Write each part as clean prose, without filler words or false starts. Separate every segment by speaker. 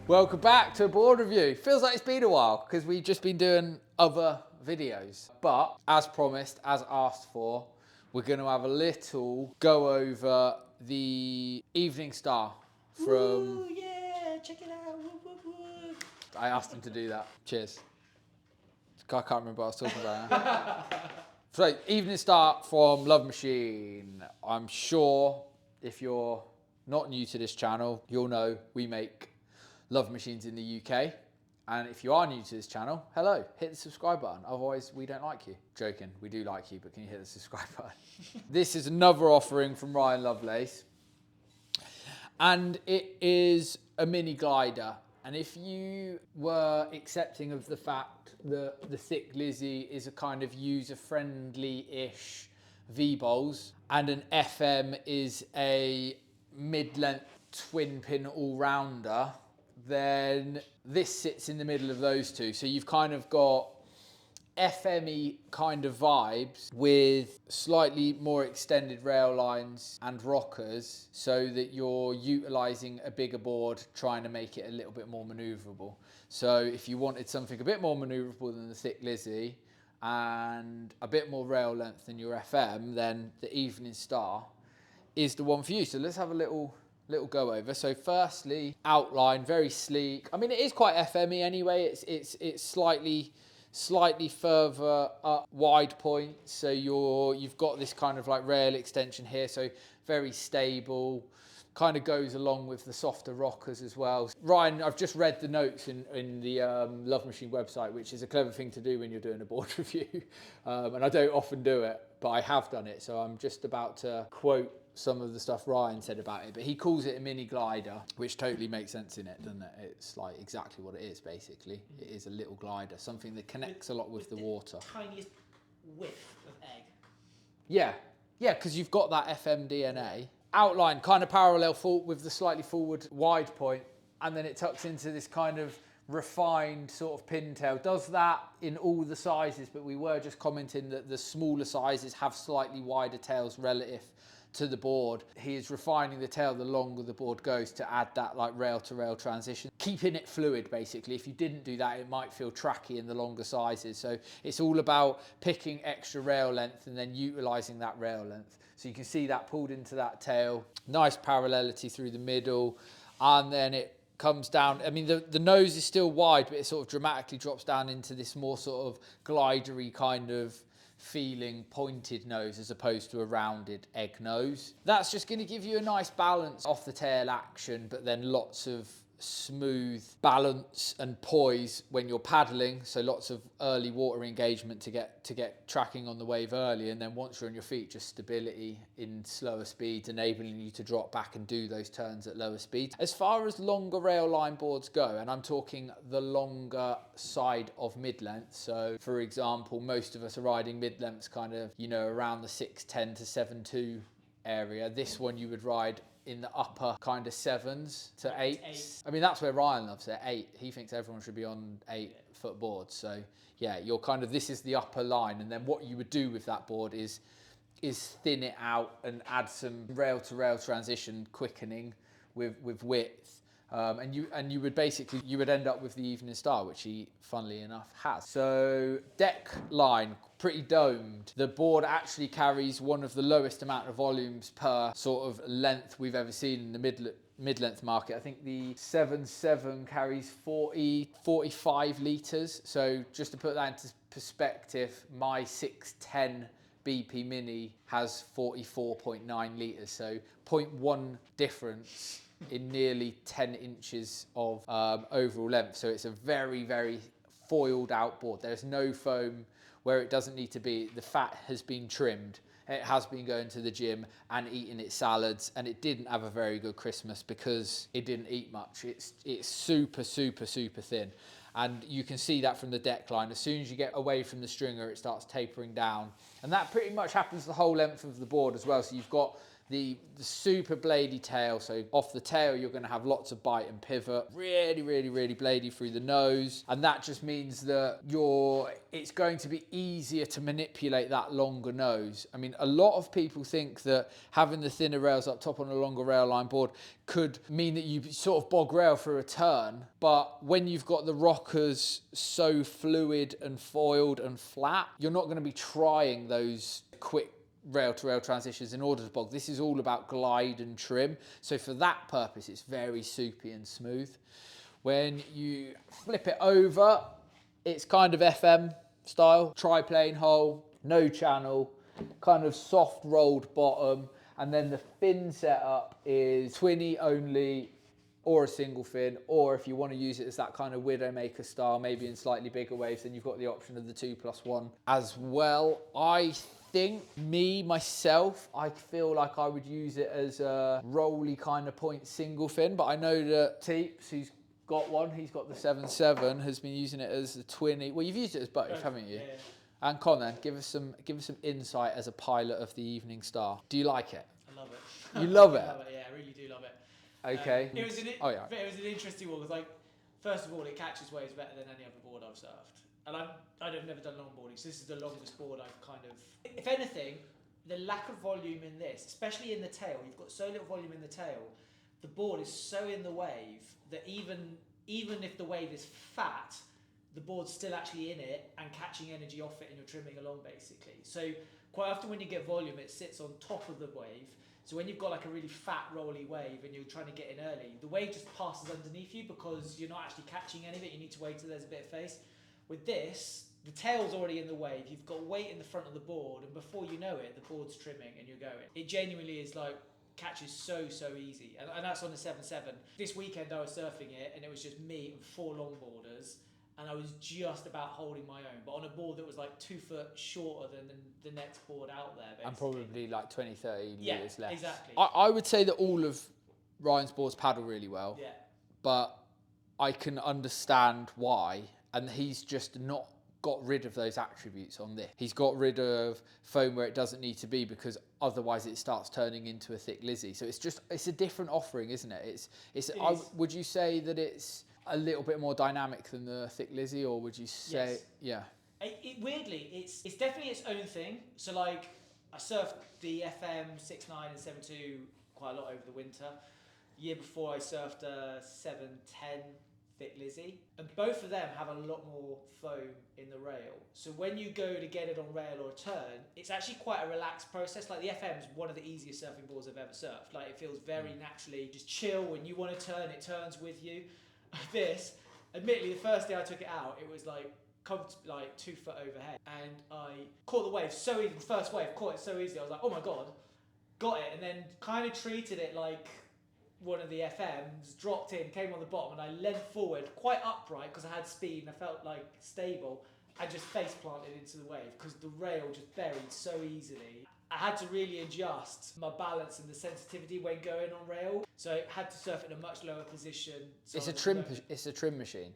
Speaker 1: Welcome back to a board review. Feels like it's been a while because we've just been doing other videos. But as promised, as asked for, we're going to have a little go over the Evening Star from...
Speaker 2: Ooh, yeah, check it out. Woo, woo, woo.
Speaker 1: I asked him to do that. Cheers. I can't remember what I was talking about. So, Evening Star from Love Machine. I'm sure if you're not new to this channel, you'll know we make Love Machines in the UK. And if you are new to this channel, hello, hit the subscribe button. Otherwise, we don't like you. Joking, we do like you, but can you hit the subscribe button? This is another offering from Ryan Lovelace. And it is a mini glider. And if you were accepting of the fact that the Thick Lizzie is a kind of user-friendly-ish V-Bowls and an FM is a mid-length twin-pin all-rounder, then this sits in the middle of those two. So you've kind of got FME kind of vibes with slightly more extended rail lines and rockers so that you're utilizing a bigger board, trying to make it a little bit more maneuverable. So if you wanted something a bit more maneuverable than the Thick Lizzie and a bit more rail length than your FM, then the Evening Star is the one for you. So let's have a little go over. So firstly, outline, very sleek. I mean, it is quite FME anyway. It's slightly further up wide point, so you've got this kind of like rail extension here, so very stable, kind of goes along with the softer rockers as well. Ryan, I've just read the notes in the Love Machine website, which is a clever thing to do when you're doing a board review, and I don't often do it, but I have done it, so I'm just about to quote some of the stuff Ryan said about it, but he calls it a mini glider, which totally makes sense in it, doesn't it? It's like exactly what it is, basically. It is a little glider, something that connects a lot with the water.
Speaker 2: Tiniest width of egg.
Speaker 1: Yeah, because you've got that FM DNA. Outline, kind of parallel with the slightly forward wide point, and then it tucks into this kind of refined sort of pintail. Does that in all the sizes, but we were just commenting that the smaller sizes have slightly wider tails relative to the board. He is refining the tail the longer the board goes to add that like rail to rail transition, keeping it fluid basically. If you didn't do that, it might feel tracky in the longer sizes. So it's all about picking extra rail length and then utilizing that rail length. So you can see that pulled into that tail, nice parallelity through the middle, and then it comes down. I mean, the nose is still wide, but it sort of dramatically drops down into this more sort of glidery kind of feeling pointed nose as opposed to a rounded egg nose. That's just going to give you a nice balance off the tail action, but then lots of smooth balance and poise when you're paddling, so lots of early water engagement to get tracking on the wave early, and then once you're on your feet, just stability in slower speeds, enabling you to drop back and do those turns at lower speeds. As far as longer rail line boards go, and I'm talking the longer side of mid-length, so for example, most of us are riding mid-lengths kind of, you know, around the 6'10" to 7'2" area. This one you would ride in the upper kind of 7s to 8s. I mean, that's where Ryan loves it, 8. He thinks everyone should be on 8-foot boards. So yeah, you're kind of, this is the upper line. And then what you would do with that board is thin it out and add some rail to rail transition quickening with width. And you would end up with the Evening Star, which he, funnily enough, has. So deck line, pretty domed. The board actually carries one of the lowest amount of volumes per sort of length we've ever seen in the mid-length market. I think the 7.7 carries 45 litres. So just to put that into perspective, my 6'10" BP Mini has 44.9 litres. So 0.1 difference in nearly 10 inches of overall length. So it's a very, very foiled out board. There's no foam where it doesn't need to be. The fat has been trimmed. It has been going to the gym and eating its salads, and it didn't have a very good Christmas because it didn't eat much. It's super, super, super thin. And you can see that from the deck line. As soon as you get away from the stringer, it starts tapering down. And that pretty much happens the whole length of the board as well. So you've got the super bladey tail. So off the tail, you're going to have lots of bite and pivot, really, really, really bladey through the nose. And that just means that it's going to be easier to manipulate that longer nose. I mean, a lot of people think that having the thinner rails up top on a longer rail line board could mean that you sort of bog rail for a turn. But when you've got the rockers so fluid and foiled and flat, you're not going to be trying those quick rail-to-rail transitions in order to bog. This is all about glide and trim. So for that purpose, it's very soupy and smooth. When you flip it over, it's kind of FM style, triplane hull, no channel, kind of soft rolled bottom, and then the fin setup is twinny only, or a single fin, or if you want to use it as that kind of Widowmaker style, maybe in slightly bigger waves, then you've got the option of the 2+1 as well. I myself, I feel like I would use it as a rolly kind of point single fin, but I know that Teeps, who's got one, he's got the 7.7, has been using it as a twinny. Well, you've used it as both, haven't you?
Speaker 2: Yeah.
Speaker 1: And Conan, give us some insight as a pilot of the Evening Star. Do you like it?
Speaker 2: I love it.
Speaker 1: You love it?
Speaker 2: I love it, yeah, I really do love it.
Speaker 1: Okay.
Speaker 2: It was an interesting one because, like, first of all, it catches waves better than any other board I've surfed. And I've never done longboarding, so this is the longest board I've kind of... If anything, the lack of volume in this, especially in the tail, you've got so little volume in the tail, the board is so in the wave that even if the wave is fat, the board's still actually in it and catching energy off it and you're trimming along, basically. So quite often when you get volume, it sits on top of the wave. So when you've got like a really fat rolly wave and you're trying to get in early, the wave just passes underneath you because you're not actually catching any of it. You need to wait till there's a bit of face. With this, the tail's already in the wave, you've got weight in the front of the board, and before you know it, the board's trimming and you're going. It genuinely is like, catches so easy. And that's on the 7.7. This weekend I was surfing it, and it was just me and 4 longboarders, and I was just about holding my own, but on a board that was like 2 foot shorter than the next board out there, basically.
Speaker 1: And probably like 20, 30 litres less.
Speaker 2: Exactly.
Speaker 1: I would say that all of Ryan's boards paddle really well, but I can understand why, and he's just not got rid of those attributes on this. He's got rid of foam where it doesn't need to be because otherwise it starts turning into a thick Lizzie. So it's a different offering, isn't it? Would you say that it's a little bit more dynamic than the thick Lizzie, or would you say,
Speaker 2: yes. Yeah? Weirdly, it's definitely its own thing. So like, I surfed the FM 6.9 and 7.2 quite a lot over the winter. Year before I surfed a 7.10 thick Lizzie, and both of them have a lot more foam in the rail. So when you go to get it on rail or turn, it's actually quite a relaxed process. Like the FM is one of the easiest surfing boards I've ever surfed. Like it feels very naturally just chill. When you want to turn, it turns with you. This, admittedly, the first day I took it out, it was like 2 foot overhead, and I caught the wave so easy. The first wave, caught it so easy. I was like, oh my god, got it, and then kind of treated it like one of the FMs, dropped in, came on the bottom, and I leant forward quite upright because I had speed and I felt like stable, and just face planted into the wave because the rail just buried so easily. I had to really adjust my balance and the sensitivity when going on rail, so I had to surf in a much lower position. So it's
Speaker 1: a trim machine.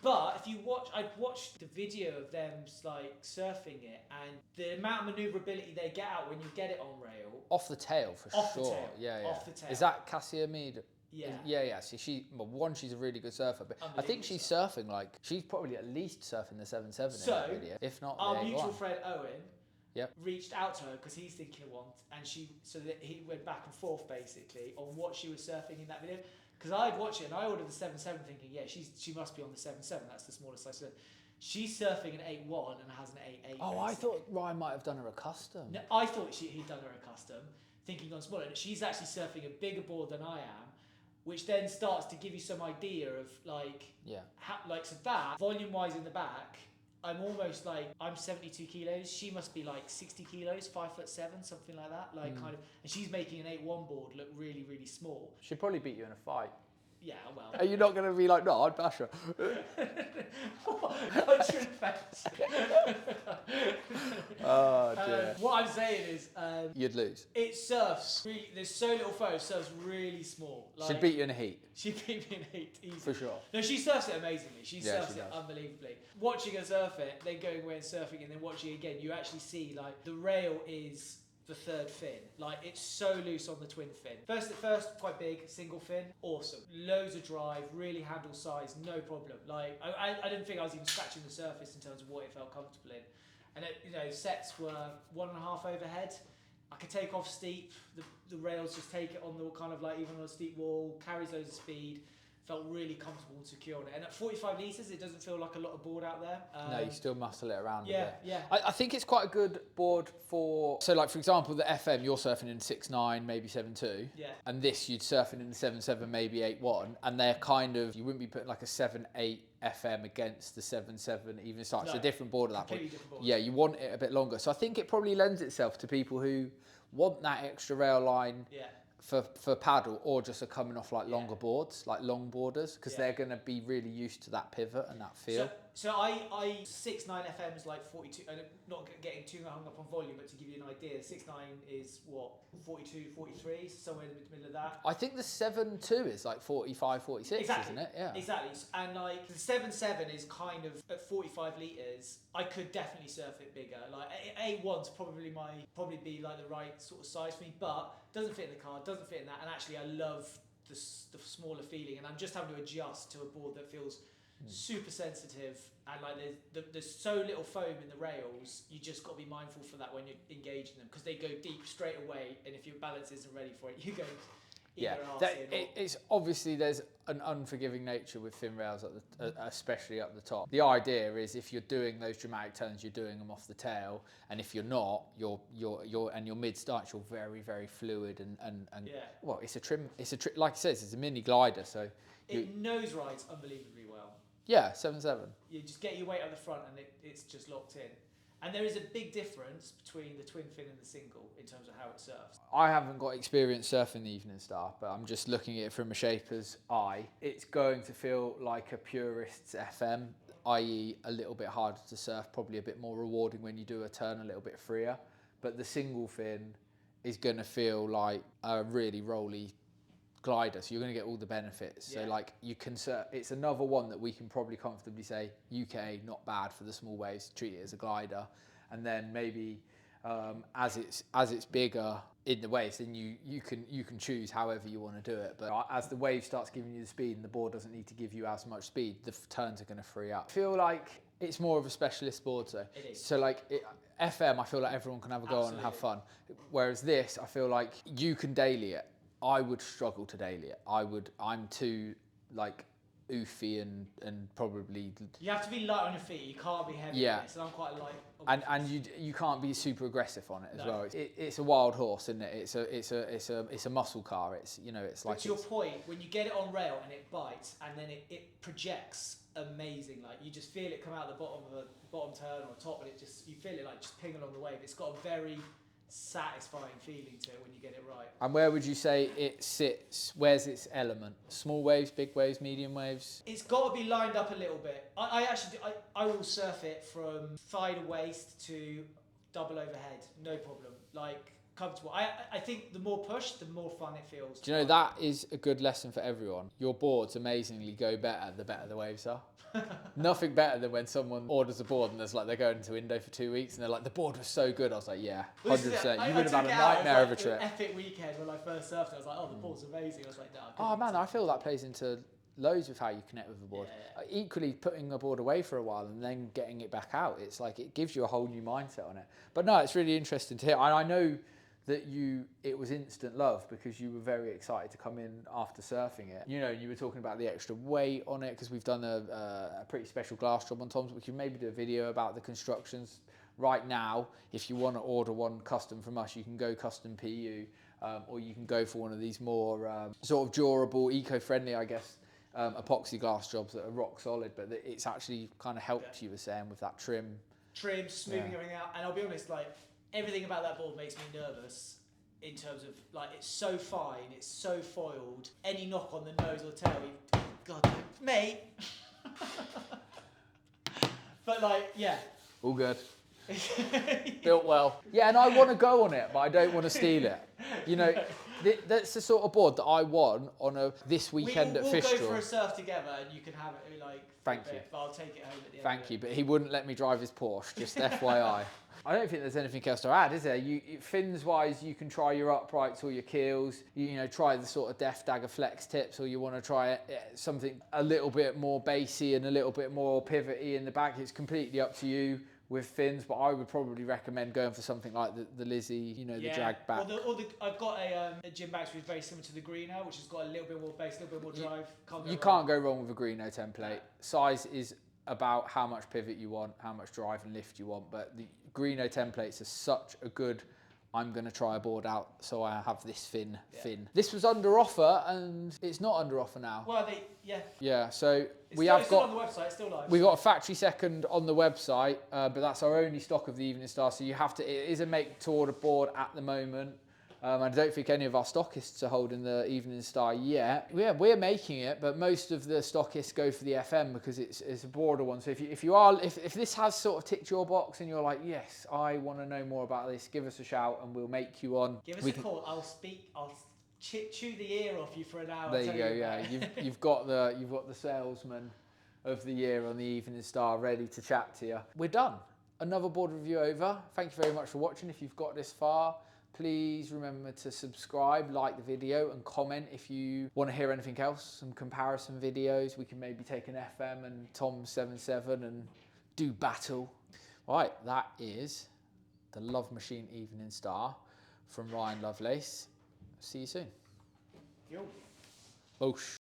Speaker 2: But if you watch, I watched the video of them like surfing it, and the amount of manoeuvrability they get out when you get it on rail.
Speaker 1: Off the tail for sure.
Speaker 2: Off the tail.
Speaker 1: Yeah.
Speaker 2: Off the tail.
Speaker 1: Is that Cassia Mead?
Speaker 2: Yeah.
Speaker 1: Yeah. See, she's a really good surfer, but I think she's surfing she's probably at least surfing the 7.7 in that video, if not
Speaker 2: our
Speaker 1: the 8.1.
Speaker 2: mutual friend Owen.
Speaker 1: Yep.
Speaker 2: Reached out to her because he's thinking of one, and so that he went back and forth basically on what she was surfing in that video. Because I'd watch it and I ordered the 7.7 thinking, yeah, she must be on the 7.7. That's the smallest I said. She's surfing an 8.1 and has an 8.8.
Speaker 1: Oh, I thought Ryan might have done her a custom.
Speaker 2: No, I thought he'd done her a custom, thinking on smaller. She's actually surfing a bigger board than I am, which then starts to give you some idea of so that volume wise in the back. I'm almost like, I'm 72 kilos. She must be like 60 kilos, 5'7", something like that. Kind of, and she's making an 8.1 board look really, really small.
Speaker 1: She'd probably beat you in a fight.
Speaker 2: Yeah, well.
Speaker 1: Are you not going to be like, no, I'd bash her?
Speaker 2: Punch in face.
Speaker 1: Oh, dear.
Speaker 2: What I'm saying is...
Speaker 1: you'd lose.
Speaker 2: It surfs. There's so little foam, surfs really small.
Speaker 1: She'd beat you in a heat.
Speaker 2: She'd beat me in a heat, easy.
Speaker 1: For sure.
Speaker 2: No, she surfs it amazingly. She surfs
Speaker 1: she
Speaker 2: it
Speaker 1: does.
Speaker 2: unbelievably. Watching her surf it, then going away and surfing, and then watching it again, you actually see, like, the rail is the third fin. Like, it's so loose on the twin fin. First, quite big, single fin, awesome. Loads of drive, really handle size, no problem. Like, I didn't think I was even scratching the surface in terms of what it felt comfortable in. And sets were 1.5 overhead. I could take off steep, the rails just take it on the kind of like, even on a steep wall, carries loads of speed. Felt really comfortable and secure on it. And at 45 litres, it doesn't feel like a lot of board out there.
Speaker 1: No, you still muscle it around a
Speaker 2: Yeah,
Speaker 1: bit.
Speaker 2: yeah.
Speaker 1: I think it's quite a good board for, so like for example, the FM, you're surfing in 6.9, maybe 7.2.
Speaker 2: Yeah.
Speaker 1: And this, you'd surfing in the 7.7, maybe 8.1. And they're kind of, you wouldn't be putting like a 7.8 FM against the 7.7 even start. It's a different board at that point.
Speaker 2: Different board.
Speaker 1: Yeah, you want it a bit longer. So I think it probably lends itself to people who want that extra rail line.
Speaker 2: Yeah.
Speaker 1: For paddle, or just are coming off like longer boards, like long boarders, because they're going to be really used to that pivot and that feel.
Speaker 2: So I 6.9 FM's like 42, not getting too hung up on volume, but to give you an idea, 6.9 is what, 42, 43, somewhere in the middle of that.
Speaker 1: I think the 7.2 is like 45, 46,
Speaker 2: exactly.
Speaker 1: Isn't it? Yeah.
Speaker 2: Exactly. And like the 7.7 is kind of at 45 litres, I could definitely surf it bigger. Like A1's probably be like the right sort of size for me, but doesn't fit in the car, doesn't fit in that. And actually I love the smaller feeling, and I'm just having to adjust to a board that feels super sensitive, and like there's so little foam in the rails. You just got to be mindful for that when you're engaging them, because they go deep straight away, and if your balance isn't ready for it, you go
Speaker 1: it's obviously there's an unforgiving nature with fin rails especially up the top. The idea is if you're doing those dramatic turns, you're doing them off the tail, and if you're not, you're and your mid starts, you're very, very fluid and well, it's a trim, like it says, it's a mini glider, so
Speaker 2: it nose rides unbelievably well.
Speaker 1: Yeah, 7.7.
Speaker 2: You just get your weight at the front, and it's just locked in. And there is a big difference between the twin fin and the single in terms of how it surfs.
Speaker 1: I haven't got experience surfing the Evening Star, but I'm just looking at it from a shaper's eye. It's going to feel like a purist's FM, i.e. a little bit harder to surf, probably a bit more rewarding when you do a turn a little bit freer. But the single fin is going to feel like a really rolly glider, so you're going to get all the benefits. So like you can it's another one that we can probably comfortably say UK not bad for the small waves, treat it as a glider, and then maybe as it's bigger in the waves, then you can choose however you want to do it. But as the wave starts giving you the speed and the board doesn't need to give you as much speed, the turns are going to free up. I feel like it's more of a specialist board, so
Speaker 2: it is.
Speaker 1: So like FM, I feel like everyone can have a go on and have fun, whereas this, I feel like you can daily it. I would struggle to daily it. I'm too like oofy and probably. You
Speaker 2: have to be light on your feet. You can't be heavy.
Speaker 1: Yeah.
Speaker 2: So I'm quite light.
Speaker 1: And you can't be super aggressive on it as well. It's a wild horse, isn't it? It's a muscle car. It's like.
Speaker 2: To your point, when you get it on rail and it bites and then it projects amazing. Like you just feel it come out the bottom of a bottom turn or top, and you feel it like just ping along the wave. It's got a very satisfying feeling to it when you get it right.
Speaker 1: And where would you say it sits? Where's its element? Small waves, big waves, medium waves?
Speaker 2: It's got to be lined up a little bit. I will surf it from thigh to waist to double overhead, no problem. Like comfortable. I think the more push, the more fun it feels.
Speaker 1: Do you know, that is a good lesson for everyone. Your boards amazingly go better the better the waves are. Nothing better than when someone orders a board and there's like they're going to Indo for 2 weeks and they're like, the board was so good. I was like, yeah, 100%. You would have had a nightmare of a trip.
Speaker 2: Epic weekend when I first surfed. I was like, oh, the board's amazing. I was like, no.
Speaker 1: Oh man, I feel that plays into loads with how you connect with the board.
Speaker 2: Yeah.
Speaker 1: Equally, putting a board away for a while and then getting it back out, it's like it gives you a whole new mindset on it. But no, it's really interesting to hear. And I know that it was instant love because you were very excited to come in after surfing it. You know, you were talking about the extra weight on it because we've done a pretty special glass job on Tom's. We can maybe do a video about the constructions. Right now, if you want to order one custom from us, you can go custom PU, or you can go for one of these more sort of durable, eco-friendly, I guess, epoxy glass jobs that are rock solid, but it's actually kind of helped, you were saying, with that trim,
Speaker 2: smoothing everything out. And I'll be honest, like, everything about that board makes me nervous in terms of, like, it's so fine, it's so foiled. Any knock on the nose or tail, God, mate. But, like, yeah.
Speaker 1: All good. Built well. Yeah, and I want to go on it, but I don't want to steal it. You know, That's the sort of board that I want on a this weekend at
Speaker 2: We'll
Speaker 1: Fish
Speaker 2: go
Speaker 1: Straw.
Speaker 2: for a surf together, and you can have it like.
Speaker 1: Thank you.
Speaker 2: But I'll take it home at the end.
Speaker 1: Thank you, but he wouldn't let me drive his Porsche, just FYI. I don't think there's anything else to add, is there? Fins-wise, you can try your uprights or your keels. You know, try the sort of Def Dagger Flex tips, or you want to try something a little bit more bassy and a little bit more pivoty in the back. It's completely up to you with fins, but I would probably recommend going for something like the Lizzie, you know, the drag back.
Speaker 2: I've got a gym back which is very similar to the Greeno, which has got a little bit more bass, a little bit more drive.
Speaker 1: Can't go wrong with a Greeno template. Size is about how much pivot you want, how much drive and lift you want, but the Greeno templates are such a good, I'm going to try a board out, so I have this fin. This was under offer, and it's not under offer now.
Speaker 2: Well,
Speaker 1: Yeah, so
Speaker 2: it's still on the website, it's still live.
Speaker 1: We've got a factory second on the website, but that's our only stock of the Evening Star, so you have to, it is a make to order board at the moment. I don't think any of our stockists are holding the Evening Star yet. Yeah, we're making it, but most of the stockists go for the FM because it's a broader one. So if this has sort of ticked your box and you're like, yes, I want to know more about this, give us a shout and we'll make you on.
Speaker 2: Give us a call. I'll chew the ear off you for an hour.
Speaker 1: There you go. Yeah, you've got the salesman of the year on the Evening Star ready to chat to you. We're done. Another board review over. Thank you very much for watching. If you've got this far, please remember to subscribe, like the video and comment if you want to hear anything else, some comparison videos. We can maybe take an FM and Tom 77 and do battle. Right, that is the Love Machine Evening Star from Ryan Lovelace. See you soon.
Speaker 2: Yo.
Speaker 1: Boosh.